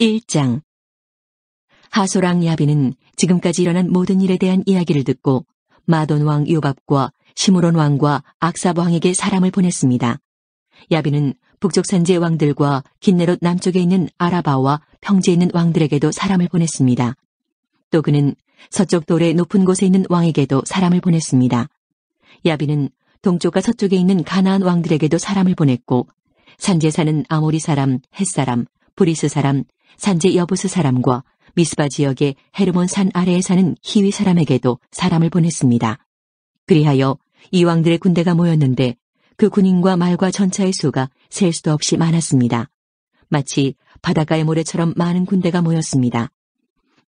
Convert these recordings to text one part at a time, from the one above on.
1장. 하소랑 야빈은 지금까지 일어난 모든 일에 대한 이야기를 듣고 마돈 왕 요밥과 시므론 왕과 악삽 왕에게 사람을 보냈습니다. 야빈은 북쪽 산지의 왕들과 긴네롯 남쪽에 있는 아라바와 평지에 있는 왕들에게도 사람을 보냈습니다. 또 그는 서쪽 돌의 높은 곳에 있는 왕에게도 사람을 보냈습니다. 야빈은 동쪽과 서쪽에 있는 가나안 왕들에게도 사람을 보냈고 산지에 사는 아모리 사람, 헷 사람, 브리스 사람, 산지 여부스 사람과 미스바 지역의 헤르몬 산 아래에 사는 히위 사람에게도 사람을 보냈습니다. 그리하여 이 왕들의 군대가 모였는데 그 군인과 말과 전차의 수가 셀 수도 없이 많았습니다. 마치 바닷가의 모래처럼 많은 군대가 모였습니다.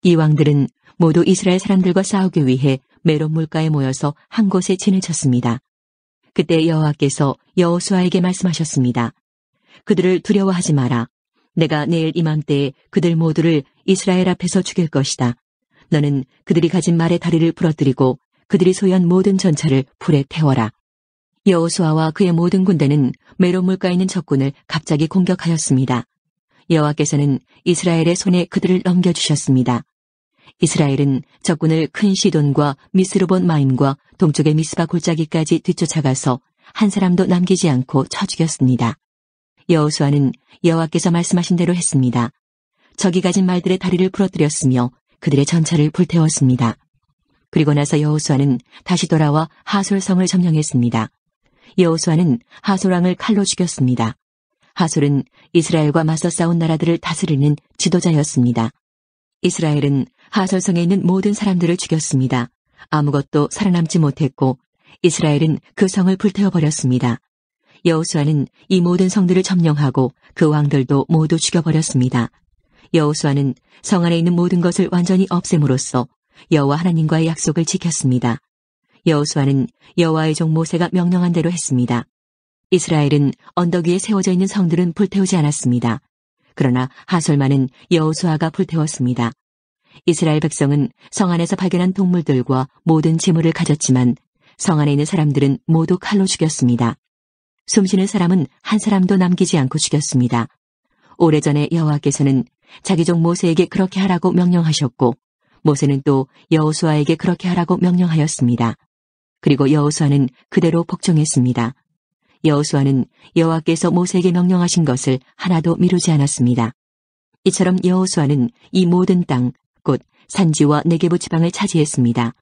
이 왕들은 모두 이스라엘 사람들과 싸우기 위해 메론 물가에 모여서 한 곳에 진을 쳤습니다. 그때 여호와께서 여호수아에게 말씀하셨습니다. 그들을 두려워하지 마라. 내가 내일 이맘때에 그들 모두를 이스라엘 앞에서 죽일 것이다. 너는 그들이 가진 말의 다리를 부러뜨리고 그들이 소유한 모든 전차를 불에 태워라. 여호수아와 그의 모든 군대는 메론 물가에 있는 적군을 갑자기 공격하였습니다. 여호와께서는 이스라엘의 손에 그들을 넘겨주셨습니다. 이스라엘은 적군을 큰 시돈과 미스르본 마임과 동쪽의 미스바 골짜기까지 뒤쫓아가서 한 사람도 남기지 않고 쳐 죽였습니다. 여호수아는 여호와께서 말씀하신 대로 했습니다. 적이 가진 말들의 다리를 부러뜨렸으며 그들의 전차를 불태웠습니다. 그리고 나서 여호수아는 다시 돌아와 하솔성을 점령했습니다. 여호수아는 하솔왕을 칼로 죽였습니다. 하솔은 이스라엘과 맞서 싸운 나라들을 다스리는 지도자였습니다. 이스라엘은 하솔성에 있는 모든 사람들을 죽였습니다. 아무것도 살아남지 못했고 이스라엘은 그 성을 불태워버렸습니다. 여호수아는 이 모든 성들을 점령하고 그 왕들도 모두 죽여버렸습니다. 여호수아는 성 안에 있는 모든 것을 완전히 없앰으로써 여호와 하나님과의 약속을 지켰습니다. 여호수아는 여호와의 종 모세가 명령한 대로 했습니다. 이스라엘은 언덕 위에 세워져 있는 성들은 불태우지 않았습니다. 그러나 하솔만은 여호수아가 불태웠습니다. 이스라엘 백성은 성 안에서 발견한 동물들과 모든 재물을 가졌지만 성 안에 있는 사람들은 모두 칼로 죽였습니다. 숨쉬는 사람은 한 사람도 남기지 않고 죽였습니다. 오래전에 여호와께서는 자기 종 모세에게 그렇게 하라고 명령하셨고 모세는 또 여호수아에게 그렇게 하라고 명령하였습니다. 그리고 여호수아는 그대로 복종했습니다. 여호수아는 여호와께서 모세에게 명령하신 것을 하나도 미루지 않았습니다. 이처럼 여호수아는 이 모든 땅, 곧 산지와 네게부 지방을 차지했습니다.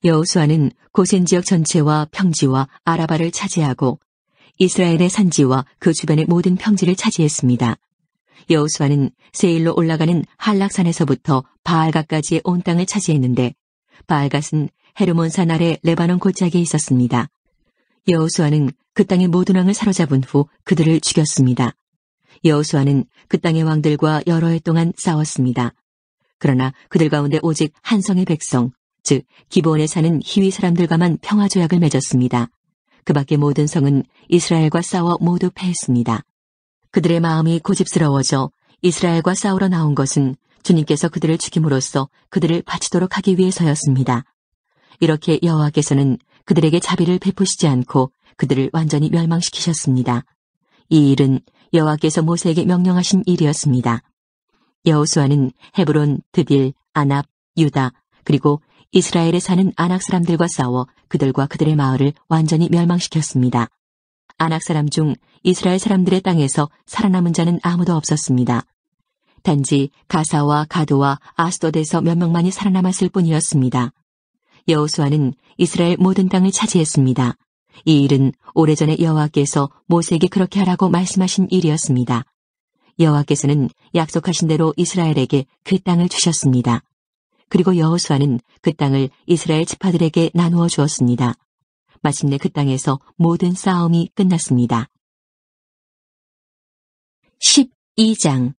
여호수아는 고센 지역 전체와 평지와 아라바를 차지하고 이스라엘의 산지와 그 주변의 모든 평지를 차지했습니다. 여호수아는 세일로 올라가는 한락산에서부터 바알갓까지의 온 땅을 차지했는데 바알갓은 헤르몬산 아래 레바논 골짜기에 있었습니다. 여호수아는 그 땅의 모든 왕을 사로잡은 후 그들을 죽였습니다. 여호수아는 그 땅의 왕들과 여러 해 동안 싸웠습니다. 그러나 그들 가운데 오직 한 성의 백성, 즉 기브온에 사는 히위 사람들과만 평화조약을 맺었습니다. 그 밖의 모든 성은 이스라엘과 싸워 모두 패했습니다. 그들의 마음이 고집스러워져 이스라엘과 싸우러 나온 것은 주님께서 그들을 죽임으로써 그들을 바치도록 하기 위해서였습니다. 이렇게 여호와께서는 그들에게 자비를 베푸시지 않고 그들을 완전히 멸망시키셨습니다. 이 일은 여호와께서 모세에게 명령하신 일이었습니다. 여호수아는 헤브론, 드빌, 아납, 유다 그리고 이스라엘에 사는 아낙 사람들과 싸워 그들과 그들의 마을을 완전히 멸망시켰습니다. 아낙 사람 중 이스라엘 사람들의 땅에서 살아남은 자는 아무도 없었습니다. 단지 가사와 가도와 아스돗에서 몇 명만이 살아남았을 뿐이었습니다. 여호수아는 이스라엘 모든 땅을 차지했습니다. 이 일은 오래전에 여호와께서 모세에게 그렇게 하라고 말씀하신 일이었습니다. 여호와께서는 약속하신 대로 이스라엘에게 그 땅을 주셨습니다. 그리고 여호수아는 그 땅을 이스라엘 지파들에게 나누어 주었습니다. 마침내 그 땅에서 모든 싸움이 끝났습니다. 12장.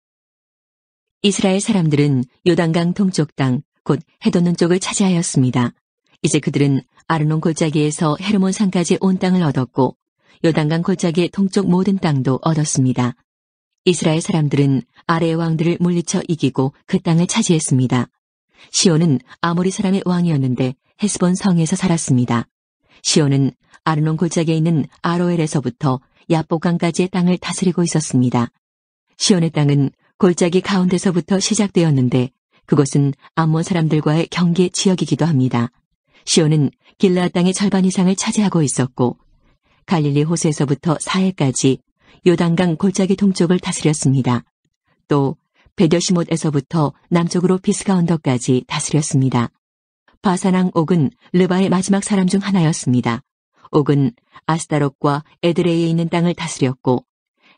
이스라엘 사람들은 요단강 동쪽 땅, 곧 해돋는 쪽을 차지하였습니다. 이제 그들은 아르논 골짜기에서 헤르몬 산까지 온 땅을 얻었고 요단강 골짜기의 동쪽 모든 땅도 얻었습니다. 이스라엘 사람들은 아래의 왕들을 물리쳐 이기고 그 땅을 차지했습니다. 시온은 아모리 사람의 왕이었는데 헤스본 성에서 살았습니다. 시온은 아르논 골짜기에 있는 아로엘에서부터 야복강까지의 땅을 다스리고 있었습니다. 시온의 땅은 골짜기 가운데서부터 시작되었는데 그곳은 암몬 사람들과의 경계 지역이기도 합니다. 시온은 길르앗 땅의 절반 이상을 차지하고 있었고 갈릴리 호수에서부터 사해까지 요단강 골짜기 동쪽을 다스렸습니다. 또 베델시못에서부터 남쪽으로 비스가 언덕까지 다스렸습니다. 바산왕 옥은 르바의 마지막 사람 중 하나였습니다. 옥은 아스다롯과 에드레이에 있는 땅을 다스렸고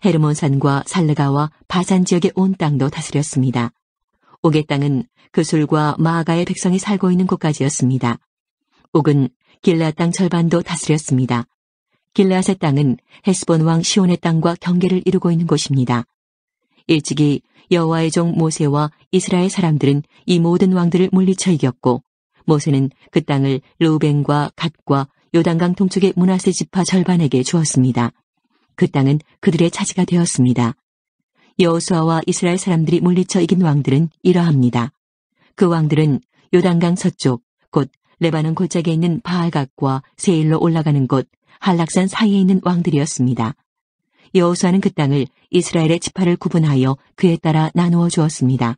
헤르몬산과 살르가와 바산 지역의 온 땅도 다스렸습니다. 옥의 땅은 그술과 마아가의 백성이 살고 있는 곳까지였습니다. 옥은 길르앗 땅 절반도 다스렸습니다. 길르앗의 땅은 헤스본 왕 시온의 땅과 경계를 이루고 있는 곳입니다. 일찍이 여호와의 종 모세와 이스라엘 사람들은 이 모든 왕들을 물리쳐 이겼고 모세는 그 땅을 르우벤과 갓과 요단강 동쪽의 므낫세 지파 절반에게 주었습니다. 그 땅은 그들의 차지가 되었습니다. 여호수아와 이스라엘 사람들이 물리쳐 이긴 왕들은 이러합니다. 그 왕들은 요단강 서쪽 곧 레바논 골짜기에 있는 바알갓과 세일로 올라가는 곳 한락산 사이에 있는 왕들이었습니다. 여호수아는 그 땅을 이스라엘의 지파를 구분하여 그에 따라 나누어 주었습니다.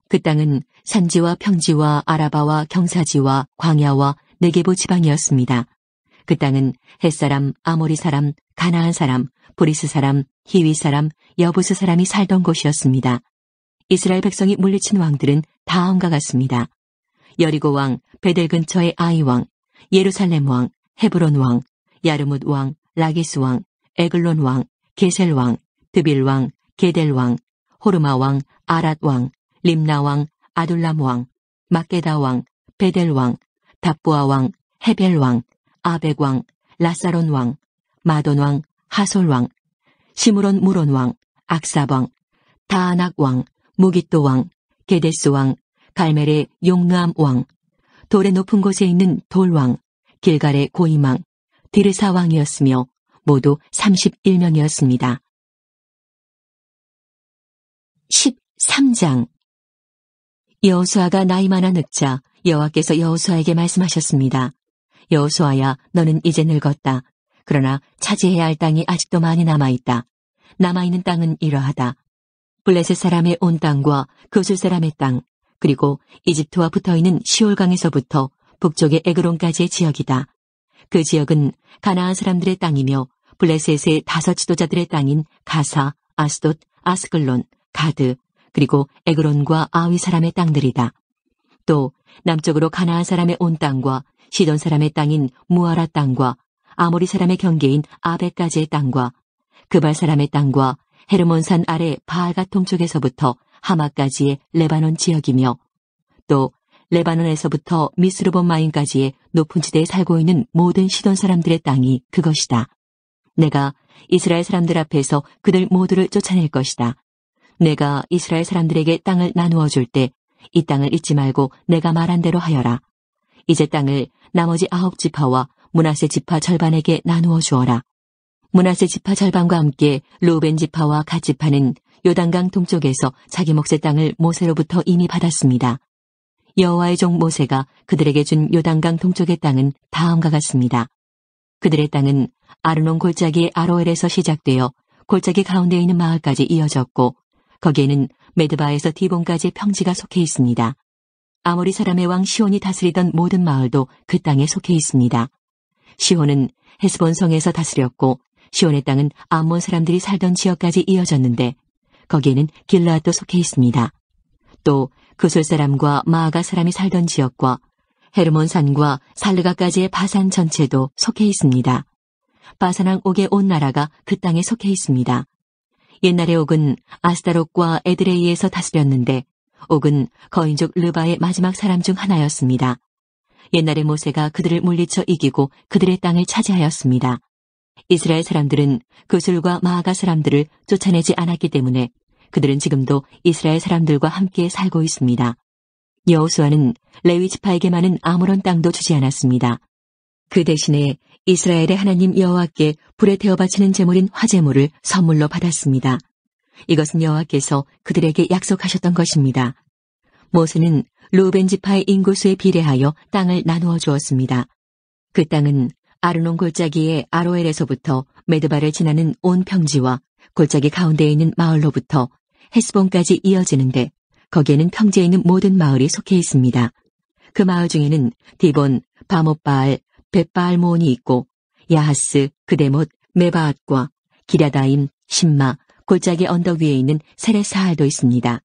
그 땅은 산지와 평지와 아라바와 경사지와 광야와 네게부 지방이었습니다. 그 땅은 헷사람, 아모리 사람, 가나안 사람, 브리스 사람, 히위 사람, 여부스 사람이 살던 곳이었습니다. 이스라엘 백성이 물리친 왕들은 다음과 같습니다. 여리고 왕, 베델 근처의 아이 왕, 예루살렘 왕, 헤브론 왕, 야르뭇 왕, 라기스 왕, 에글론 왕, 게셀 왕, 드빌 왕, 게델 왕, 호르마 왕, 아랏 왕, 림나 왕, 아둘람 왕, 막게다 왕, 베델 왕, 답부아 왕, 헤벨 왕, 아벡 왕, 라사론 왕, 마돈 왕, 하솔 왕, 시므론 무론 왕, 악삽 왕, 다아낙 왕, 무깃도 왕, 게데스 왕, 갈멜의 용르암 왕, 돌의 높은 곳에 있는 돌 왕, 길갈의 고임 왕, 디르사 왕이었으며 모두 31명이었습니다. 13장 여호수아가 나이 많아 늙자 여호와께서 여호수아에게 말씀하셨습니다. 여호수아야, 너는 이제 늙었다. 그러나 차지해야 할 땅이 아직도 많이 남아있다. 남아있는 땅은 이러하다. 블레셋 사람의 온 땅과 그술 사람의 땅, 그리고 이집트와 붙어있는 시올강에서부터 북쪽의 에그론까지의 지역이다. 그 지역은 가나안 사람들의 땅이며 블레셋의 5 지도자들의 땅인 가사, 아스돗, 아스글론, 가드, 그리고 에그론과 아위 사람의 땅들이다. 또 남쪽으로 가나안 사람의 온 땅과 시돈 사람의 땅인 무아라 땅과 아모리 사람의 경계인 아벡까지의 땅과 그발 사람의 땅과 헤르몬산 아래 바알갓 동쪽에서부터 하마까지의 레바논 지역이며 또 레바논에서부터 미스르본 마임까지의 높은 지대에 살고 있는 모든 시돈 사람들의 땅이 그것이다. 내가 이스라엘 사람들 앞에서 그들 모두를 쫓아낼 것이다. 내가 이스라엘 사람들에게 땅을 나누어 줄 때 이 땅을 잊지 말고 내가 말한 대로 하여라. 이제 땅을 나머지 9 지파와 므낫세 지파 절반에게 나누어 주어라. 므낫세 지파 절반과 함께 르우벤 지파와 갓 지파는 요단강 동쪽에서 자기 몫의 땅을 모세로부터 이미 받았습니다. 여호와의 종 모세가 그들에게 준 요단강 동쪽의 땅은 다음과 같습니다. 그들의 땅은 아르논 골짜기 아로엘에서 시작되어 골짜기 가운데 있는 마을까지 이어졌고 거기에는 메드바에서 디본까지의 평지가 속해 있습니다. 아모리 사람의 왕 시온이 다스리던 모든 마을도 그 땅에 속해 있습니다. 시온은 헤스본 성에서 다스렸고 시온의 땅은 암몬 사람들이 살던 지역까지 이어졌는데 거기에는 길르앗도 속해 있습니다. 또 그솔 사람과 마아가 사람이 살던 지역과 헤르몬산과 살르가까지의 바산 전체도 속해 있습니다. 바산왕 옥의 온 나라가 그 땅에 속해 있습니다. 옛날에 옥은 아스다롯과 에드레이에서 다스렸는데 옥은 거인족 르바의 마지막 사람 중 하나였습니다. 옛날에 모세가 그들을 물리쳐 이기고 그들의 땅을 차지하였습니다. 이스라엘 사람들은 그술과 마아가 사람들을 쫓아내지 않았기 때문에 그들은 지금도 이스라엘 사람들과 함께 살고 있습니다. 여호수아는 레위 지파에게만은 아무런 땅도 주지 않았습니다. 그 대신에 이스라엘의 하나님 여호와께 불에 태워 바치는 제물인 화제물을 선물로 받았습니다. 이것은 여호와께서 그들에게 약속하셨던 것입니다. 모세는 르우벤 지파의 인구수에 비례하여 땅을 나누어 주었습니다. 그 땅은 아르논 골짜기의 아로엘에서부터 메드바를 지나는 온 평지와 골짜기 가운데에 있는 마을로부터 헤스본까지 이어지는데 거기에는 평지에 있는 모든 마을이 속해 있습니다. 그 마을 중에는 디본, 바못바알, 벳바알모온이 있고 야하스, 그데못, 메바앗과 기랴다임, 심마, 골짜기 언덕 위에 있는 세레사할도 있습니다.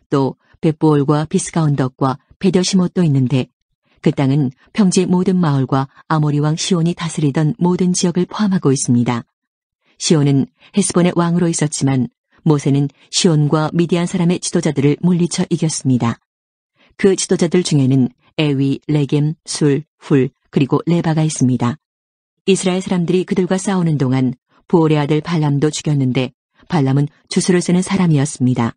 또 벳보올과 비스가 언덕과 베더시못도 있는데 그 땅은 평지 모든 마을과 아모리 왕 시온이 다스리던 모든 지역을 포함하고 있습니다. 시온은 헤스본의 왕으로 있었지만 모세는 시온과 미디안 사람의 지도자들을 물리쳐 이겼습니다. 그 지도자들 중에는 에위, 레겜, 술, 훌, 그리고 레바가 있습니다. 이스라엘 사람들이 그들과 싸우는 동안 보올의 아들 발람도 죽였는데 발람은 주술을 쓰는 사람이었습니다.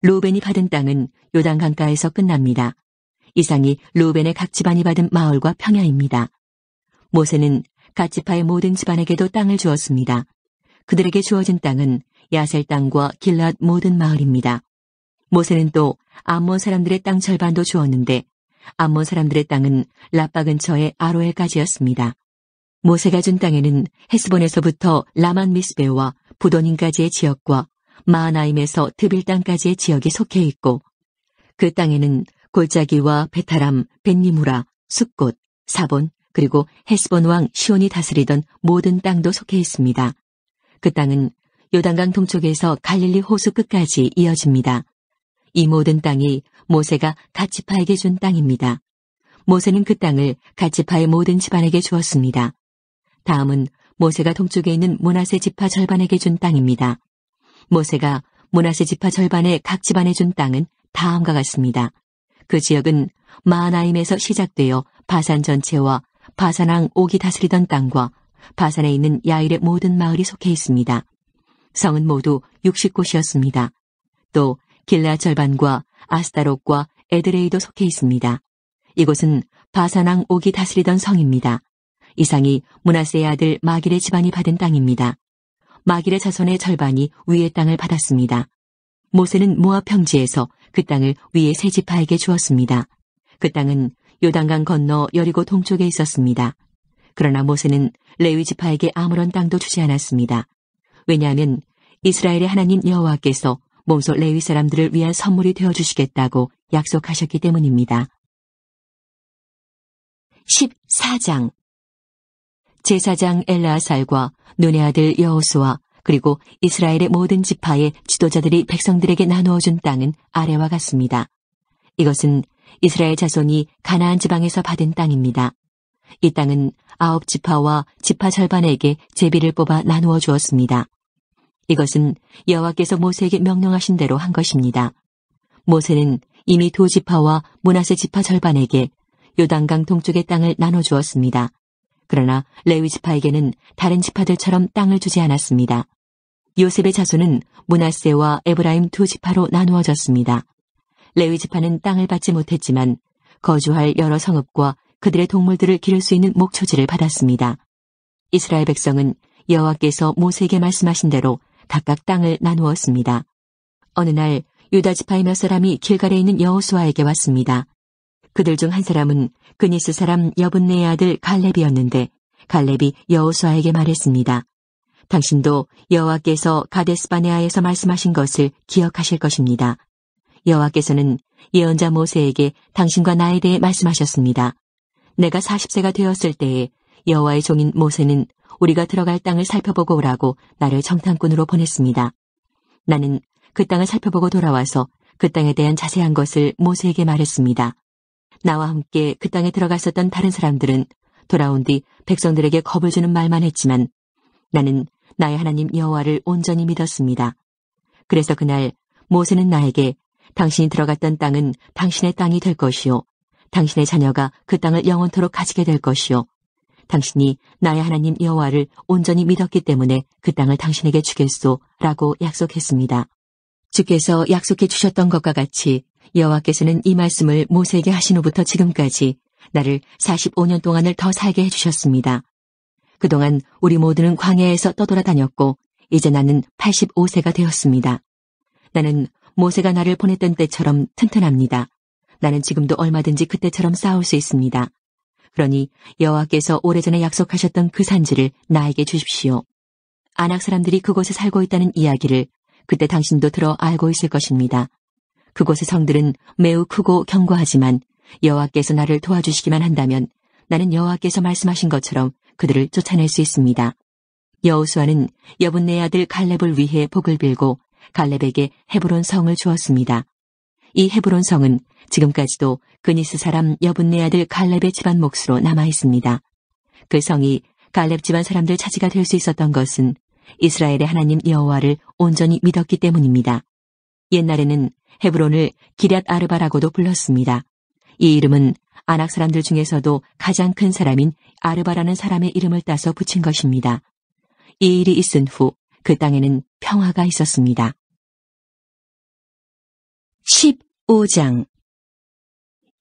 루벤이 받은 땅은 요단 강가에서 끝납니다. 이상이 루벤의 각 집안이 받은 마을과 평야입니다. 모세는 갓 지파의 모든 집안에게도 땅을 주었습니다. 그들에게 주어진 땅은 야셀 땅과 길랏 모든 마을입니다. 모세는 또 암몬 사람들의 땅 절반도 주었는데 암몬 사람들의 땅은 라빠 근처의 아로엘까지였습니다. 모세가 준 땅에는 헤스본에서부터 라만 미스베와 부도닌까지의 지역과 마하나임에서 드빌 땅까지의 지역이 속해 있고 그 땅에는 골짜기와 베타람, 벳니무라, 숫곳, 사본, 그리고 헤스본 왕 시온이 다스리던 모든 땅도 속해 있습니다. 그 땅은 요단강 동쪽에서 갈릴리 호수 끝까지 이어집니다. 이 모든 땅이 모세가 갓 지파에게 준 땅입니다. 모세는 그 땅을 갓 지파의 모든 집안에게 주었습니다. 다음은 모세가 동쪽에 있는 므낫세 지파 절반에게 준 땅입니다. 모세가 므낫세 지파 절반의 각 집안에 준 땅은 다음과 같습니다. 그 지역은 마하나임에서 시작되어 바산 전체와 바산왕 옥이 다스리던 땅과 바산에 있는 야일의 모든 마을이 속해 있습니다. 성은 모두 60곳이었습니다. 또 길라 절반과 아스타롯과 에드레이도 속해 있습니다. 이곳은 바산왕 옥이 다스리던 성입니다. 이상이 므낫세의 아들 마길의 집안이 받은 땅입니다. 마길의 자손의 절반이 위의 땅을 받았습니다. 모세는 모압 평지에서 그 땅을 위의 세 지파에게 주었습니다. 그 땅은 요단강 건너 여리고 동쪽에 있었습니다. 그러나 모세는 레위 지파에게 아무런 땅도 주지 않았습니다. 왜냐하면 이스라엘의 하나님 여호와께서 몸소 레위 사람들을 위한 선물이 되어주시겠다고 약속하셨기 때문입니다. 14장 제사장 엘르아살과 눈의 아들 여호수아 그리고 이스라엘의 모든 지파의 지도자들이 백성들에게 나누어준 땅은 아래와 같습니다. 이것은 이스라엘 자손이 가나안 지방에서 받은 땅입니다. 이 땅은 9지파와 지파 절반에게 제비를 뽑아 나누어 주었습니다. 이것은 여호와께서 모세에게 명령하신 대로 한 것입니다. 모세는 이미 2지파와 므낫세 지파 절반에게 요단강 동쪽의 땅을 나눠 주었습니다. 그러나 레위 지파에게는 다른 지파들처럼 땅을 주지 않았습니다. 요셉의 자손은 므낫세와 에브라임 2지파로 나누어졌습니다. 레위 지파는 땅을 받지 못했지만 거주할 여러 성읍과 그들의 동물들을 기를 수 있는 목초지를 받았습니다. 이스라엘 백성은 여호와께서 모세에게 말씀하신 대로 각각 땅을 나누었습니다. 어느 날 유다 지파의 몇 사람이 길갈에 있는 여호수아에게 왔습니다. 그들 중 한 사람은 그니스 사람 여분네의 아들 갈렙이었는데 갈렙이 여호수아에게 말했습니다. 당신도 여호와께서 가데스바네아에서 말씀하신 것을 기억하실 것입니다. 여호와께서는 예언자 모세에게 당신과 나에 대해 말씀하셨습니다. 내가 40세가 되었을 때에 여호와의 종인 모세는 우리가 들어갈 땅을 살펴보고 오라고 나를 정탐꾼으로 보냈습니다. 나는 그 땅을 살펴보고 돌아와서 그 땅에 대한 자세한 것을 모세에게 말했습니다. 나와 함께 그 땅에 들어갔었던 다른 사람들은 돌아온 뒤 백성들에게 겁을 주는 말만 했지만 나는 나의 하나님 여호와를 온전히 믿었습니다. 그래서 그날 모세는 나에게 당신이 들어갔던 땅은 당신의 땅이 될 것이요. 당신의 자녀가 그 땅을 영원토록 가지게 될 것이요. 당신이 나의 하나님 여호와를 온전히 믿었기 때문에 그 땅을 당신에게 주겠소 라고 약속했습니다. 주께서 약속해 주셨던 것과 같이 여호와께서는 이 말씀을 모세에게 하신 후부터 지금까지 나를 45년 동안을 더 살게 해주셨습니다. 그동안 우리 모두는 광야에서 떠돌아다녔고 이제 나는 85세가 되었습니다. 나는 모세가 나를 보냈던 때처럼 튼튼합니다. 나는 지금도 얼마든지 그때처럼 싸울 수 있습니다. 그러니 여호와께서 오래전에 약속하셨던 그 산지를 나에게 주십시오. 아낙 사람들이 그곳에 살고 있다는 이야기를 그때 당신도 들어 알고 있을 것입니다. 그곳의 성들은 매우 크고 견고하지만 여호와께서 나를 도와주시기만 한다면 나는 여호와께서 말씀하신 것처럼 그들을 쫓아낼 수 있습니다. 여호수아는 여분네 아들 갈렙을 위해 복을 빌고 갈렙에게 헤브론 성을 주었습니다. 이 헤브론 성은 지금까지도 그니스 사람 여분네 아들 갈렙의 집안 몫으로 남아 있습니다. 그 성이 갈렙 집안 사람들 차지가 될 수 있었던 것은 이스라엘의 하나님 여호와를 온전히 믿었기 때문입니다. 옛날에는 헤브론을 기럇 아르바라고도 불렀습니다. 이 이름은 아낙 사람들 중에서도 가장 큰 사람인 아르바라는 사람의 이름을 따서 붙인 것입니다. 이 일이 있은 후 그 땅에는 평화가 있었습니다. 15장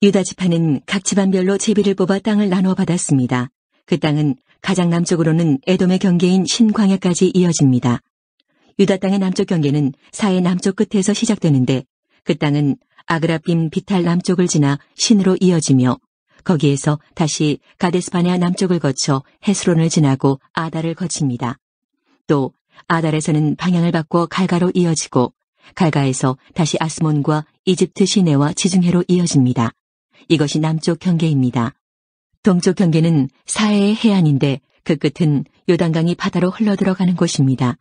유다 지파는 각 집안별로 제비를 뽑아 땅을 나누어 받았습니다. 그 땅은 가장 남쪽으로는 에돔의 경계인 신광야까지 이어집니다. 유다 땅의 남쪽 경계는 사해 남쪽 끝에서 시작되는데 그 땅은 아그라빔 비탈 남쪽을 지나 신으로 이어지며 거기에서 다시 가데스바네아 남쪽을 거쳐 헤스론을 지나고 아달을 거칩니다. 또 아달에서는 방향을 바꿔 갈가로 이어지고 갈가에서 다시 아스몬과 이집트 시내와 지중해로 이어집니다. 이것이 남쪽 경계입니다. 동쪽 경계는 사해의 해안인데 그 끝은 요단강이 바다로 흘러들어가는 곳입니다.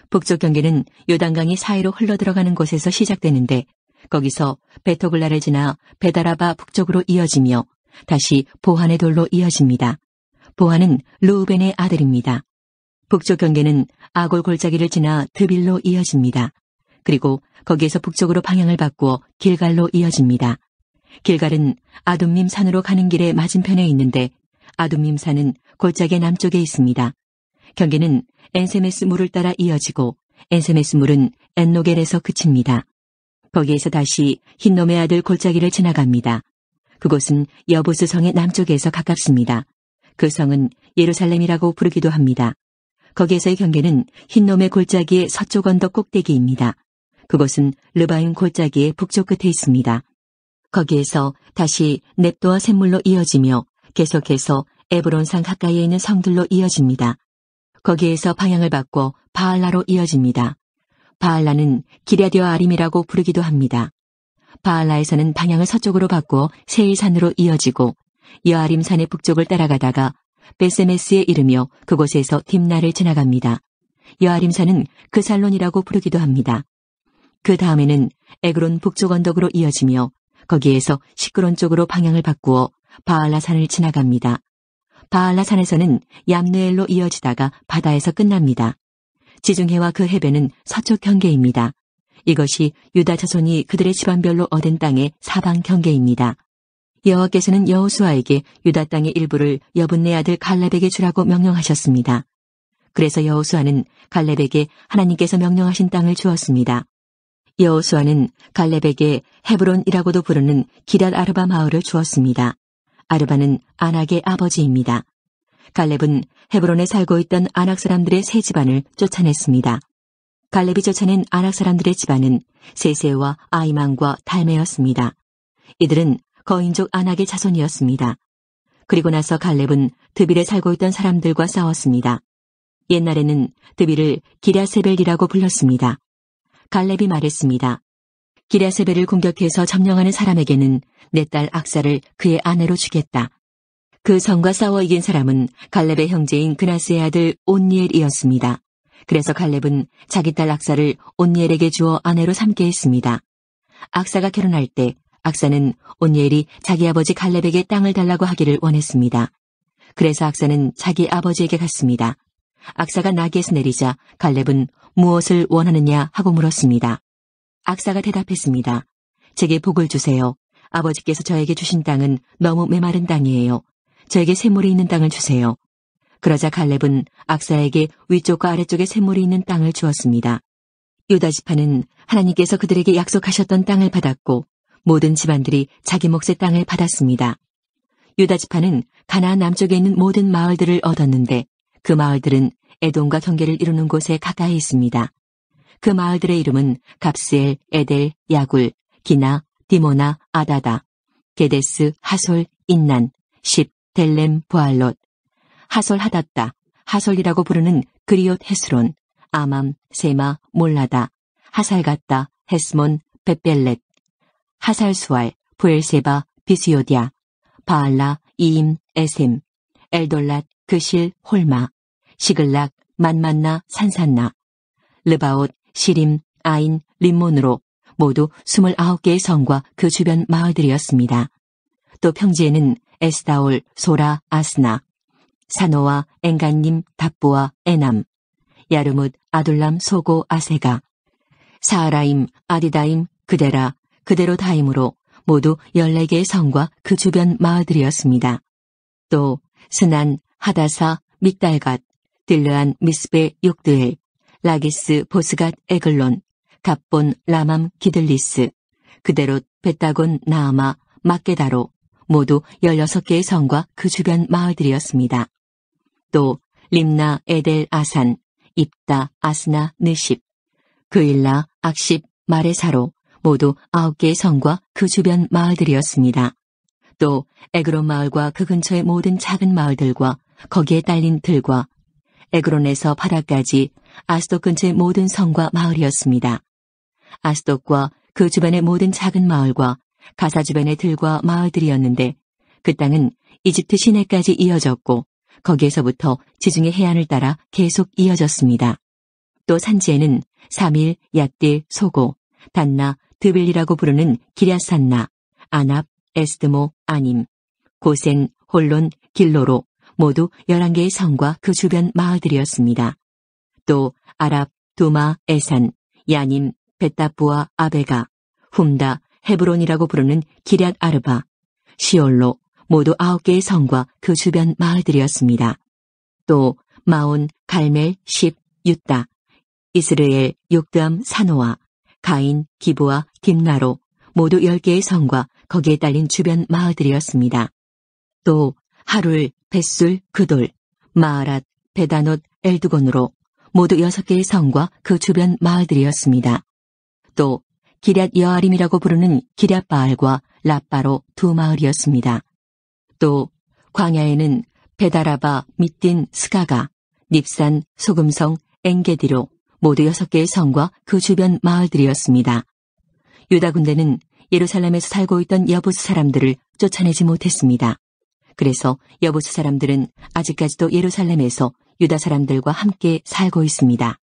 북쪽 경계는 요단강이 사해로 흘러들어가는 곳에서 시작되는데 거기서 베토글라를 지나 베다라바 북쪽으로 이어지며 다시 보한의 돌로 이어집니다. 보한은 르우벤의 아들입니다. 북쪽 경계는 아골 골짜기를 지나 드빌로 이어집니다. 그리고 거기에서 북쪽으로 방향을 바꾸어 길갈로 이어집니다. 길갈은 아둠밈 산으로 가는 길의 맞은편에 있는데 아둠밈 산은 골짜기 남쪽에 있습니다. 경계는 엔세메스 물을 따라 이어지고 엔세메스 물은 엔노겔에서 그칩니다. 거기에서 다시 흰놈의 아들 골짜기를 지나갑니다. 그곳은 여부스 성의 남쪽에서 가깝습니다. 그 성은 예루살렘이라고 부르기도 합니다. 거기에서의 경계는 흰놈의 골짜기의 서쪽 언덕 꼭대기입니다. 그곳은 르바임 골짜기의 북쪽 끝에 있습니다. 거기에서 다시 넵도와 샘물로 이어지며 계속해서 에브론산 가까이에 있는 성들로 이어집니다. 거기에서 방향을 바꿔 바알라로 이어집니다. 바알라는 기랴디와 아림이라고 부르기도 합니다. 바알라에서는 방향을 서쪽으로 바꿔 세일산으로 이어지고 여아림산의 북쪽을 따라가다가 베세메스에 이르며 그곳에서 딥나를 지나갑니다. 여아림산은 그살론이라고 부르기도 합니다. 그 다음에는 에그론 북쪽 언덕으로 이어지며 거기에서 시끄론 쪽으로 방향을 바꾸어 바알라산을 지나갑니다. 바알라산에서는 얌느엘로 이어지다가 바다에서 끝납니다. 지중해와 그 해변은 서쪽 경계입니다. 이것이 유다 자손이 그들의 집안별로 얻은 땅의 사방 경계입니다. 여호와께서는 여호수아에게 유다 땅의 일부를 여분네 아들 갈렙에게 주라고 명령하셨습니다. 그래서 여호수아는 갈렙에게 하나님께서 명령하신 땅을 주었습니다. 여호수아는 갈렙에게 헤브론이라고도 부르는 기럇 아르바 마을을 주었습니다. 아르바는 아낙의 아버지입니다. 갈렙은 헤브론에 살고 있던 아낙 사람들의 세 집안을 쫓아냈습니다. 갈렙이 쫓아낸 아낙 사람들의 집안은 세세와 아이만과 달메였습니다. 이들은 거인족 아낙의 자손이었습니다. 그리고 나서 갈렙은 드빌에 살고 있던 사람들과 싸웠습니다. 옛날에는 드빌을 기랴세벨이라고 불렀습니다. 갈렙이 말했습니다. 기랴세벨을 공격해서 점령하는 사람에게는 내 딸 악사를 그의 아내로 주겠다. 그 성과 싸워 이긴 사람은 갈렙의 형제인 그나스의 아들 온니엘이었습니다. 그래서 갈렙은 자기 딸 악사를 온니엘에게 주어 아내로 삼게 했습니다. 악사가 결혼할 때 악사는 온니엘이 자기 아버지 갈렙에게 땅을 달라고 하기를 원했습니다. 그래서 악사는 자기 아버지에게 갔습니다. 악사가 나귀에서 내리자 갈렙은 무엇을 원하느냐 하고 물었습니다. 악사가 대답했습니다. 제게 복을 주세요. 아버지께서 저에게 주신 땅은 너무 메마른 땅이에요. 저에게 샘물이 있는 땅을 주세요. 그러자 갈렙은 악사에게 위쪽과 아래쪽에 샘물이 있는 땅을 주었습니다. 유다 지파는 하나님께서 그들에게 약속하셨던 땅을 받았고 모든 집안들이 자기 몫의 땅을 받았습니다. 유다 지파는 가나안 남쪽에 있는 모든 마을들을 얻었는데 그 마을들은 에돔과 경계를 이루는 곳에 가까이 있습니다. 그 마을들의 이름은 갑스엘, 에델, 야굴, 기나, 디모나, 아다다, 게데스, 하솔, 인난, 십, 델렘, 부알롯, 하솔 하닷다, 하솔이라고 부르는 그리옷 헤스론, 아맘, 세마, 몰라다, 하살갔다, 헤스몬, 벳벨렛, 하살수알, 부엘세바, 비스요디아, 바알라, 이임, 에셈, 엘돌랏, 그실, 홀마, 시글락, 만만나, 산산나, 르바옷, 시림, 아인, 림몬으로 모두 29개의 성과 그 주변 마을들이었습니다. 또 평지에는 에스다올, 소라, 아스나, 사노와 엔간님, 답부와 에남, 야르뭇, 아둘람, 소고, 아세가, 사하라임, 아디다임, 그데라, 그데로다임으로 모두 14개의 성과 그 주변 마을들이었습니다. 또 스난, 하다사, 믹달갓, 딜르안, 미스베, 욕드엘, 라기스, 보스갓, 에글론, 갑본, 라맘, 기들리스, 그데롯, 베타곤, 나아마, 막게다로 모두 16개의 성과 그 주변 마을들이었습니다. 또 림나, 에델, 아산, 입다, 아스나, 느십, 그일라, 악십, 마레사로 모두 9개의 성과 그 주변 마을들이었습니다. 또 에그론 마을과 그 근처의 모든 작은 마을들과 거기에 딸린 들과 에그론에서 바다까지 아스돗 근처의 모든 성과 마을이었습니다. 아스돗과 그 주변의 모든 작은 마을과 가사 주변의 들과 마을들이었는데 그 땅은 이집트 시내까지 이어졌고 거기에서부터 지중해 해안을 따라 계속 이어졌습니다. 또 산지에는 사밀, 얏딜, 소고, 단나, 드빌리라고 부르는 기랴산나, 아납, 에스드모, 아님, 고센, 홀론, 길로로 모두 11개의 성과 그 주변 마을들이었습니다. 또 아랍, 두마, 에산, 야님, 벳다부와 아베가, 훔다, 헤브론이라고 부르는 기럇 아르바, 시올로 모두 9개의 성과 그 주변 마을들이었습니다. 또 마온, 갈멜, 십, 유따, 이스르엘, 욕드암, 사노아, 가인, 기브와 딥나로 모두 10개의 성과 거기에 딸린 주변 마을들이었습니다. 또 하룰, 벳술, 그돌, 마아랏, 베다노, 엘두곤으로 모두 6개의 성과 그 주변 마을들이었습니다. 또 기럇 여아림이라고 부르는 기럇 바알과 라빠로 2 마을이었습니다. 또 광야에는 베다라바, 밑딘, 스가가, 닙산, 소금성, 엔게디로 모두 6개의 성과 그 주변 마을들이었습니다. 유다 군대는 예루살렘에서 살고 있던 여부스 사람들을 쫓아내지 못했습니다. 그래서 여부스 사람들은 아직까지도 예루살렘에서 유다 사람들과 함께 살고 있습니다.